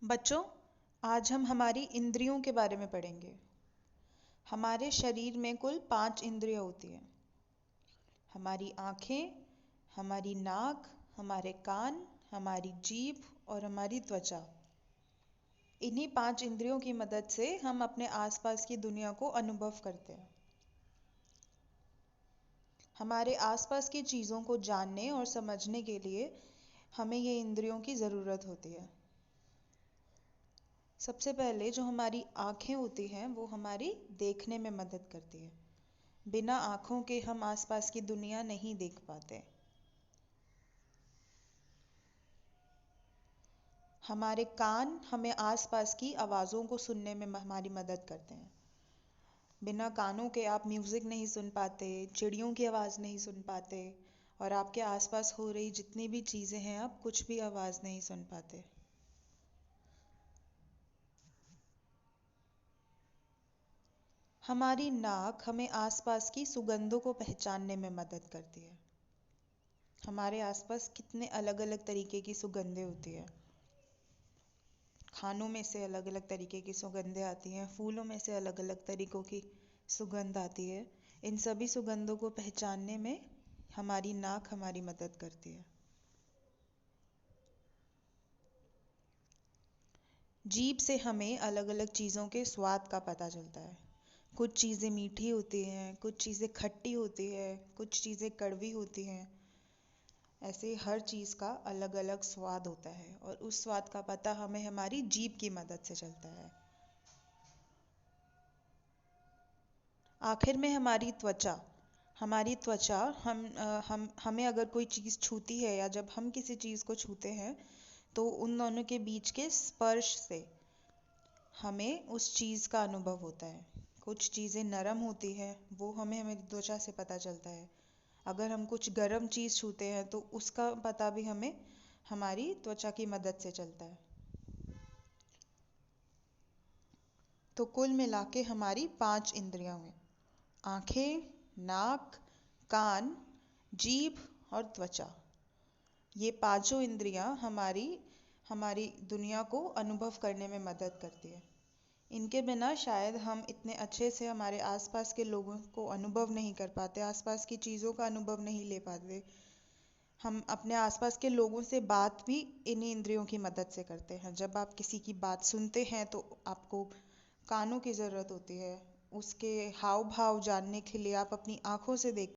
बच्चों, आज हम हमारी इंद्रियों के बारे में पढ़ेंगे। हमारे शरीर में कुल 5 इंद्रियां होती हैं। हमारी आँखें, हमारी नाक, हमारे कान, हमारी जीभ और हमारी त्वचा। इन्हीं 5 इंद्रियों की मदद से हम अपने आसपास की दुनिया को अनुभव करते हैं। हमारे आसपास की चीज़ों को जानने और समझने के लिए हमें ये इंद्रियों की ज़रूरत होती है। सबसे पहले जो हमारी आँखें होती हैं वो हमारी देखने में मदद करती है। बिना आँखों के हम आसपास की दुनिया नहीं देख पाते। हमारे कान हमें आसपास की आवाज़ों को सुनने में हमारी मदद करते हैं। बिना कानों के आप म्यूज़िक नहीं सुन पाते, चिड़ियों की आवाज़ नहीं सुन पाते और आपके आसपास हो रही जितनी भी चीज़ें हैं आप कुछ भी आवाज़ नहीं सुन पाते। हमारी नाक हमें आसपास की सुगंधों को पहचानने में मदद करती है। हमारे आसपास कितने अलग अलग तरीके की सुगंधें होती है। खानों में से अलग अलग तरीके की सुगंधें आती हैं, फूलों में से अलग अलग तरीकों की सुगंध आती है। इन सभी सुगंधों को पहचानने में हमारी नाक हमारी मदद करती है। जीभ से हमें अलग अलग चीज़ों के स्वाद का पता चलता है। कुछ चीज़ें मीठी होती हैं, कुछ चीज़ें खट्टी होती है, कुछ चीज़ें कड़वी होती हैं। ऐसे हर चीज़ का अलग अलग स्वाद होता है और उस स्वाद का पता हमें हमारी जीभ की मदद से चलता है। आखिर में हमारी त्वचा हमें अगर कोई चीज़ छूती है या जब हम किसी चीज़ को छूते हैं तो उन दोनों के बीच के स्पर्श से हमें उस चीज़ का अनुभव होता है। कुछ चीज़ें नरम होती हैं, वो हमें हमारी त्वचा से पता चलता है। अगर हम कुछ गर्म चीज़ छूते हैं तो उसका पता भी हमें हमारी त्वचा की मदद से चलता है। तो कुल मिला के हमारी 5 इंद्रियां हैं: आँखें, नाक, कान, जीभ और त्वचा। ये पांचों इंद्रियां हमारी हमारी दुनिया को अनुभव करने में मदद करती है। इनके बिना शायद हम इतने अच्छे से हमारे आसपास के लोगों को अनुभव नहीं कर पाते, आसपास की चीज़ों का अनुभव नहीं ले पाते। हम अपने आसपास के लोगों से बात भी इन्हीं इंद्रियों की मदद से करते हैं। जब आप किसी की बात सुनते हैं तो आपको कानों की ज़रूरत होती है। उसके हाव भाव जानने के लिए आप अपनी आँखों से देखते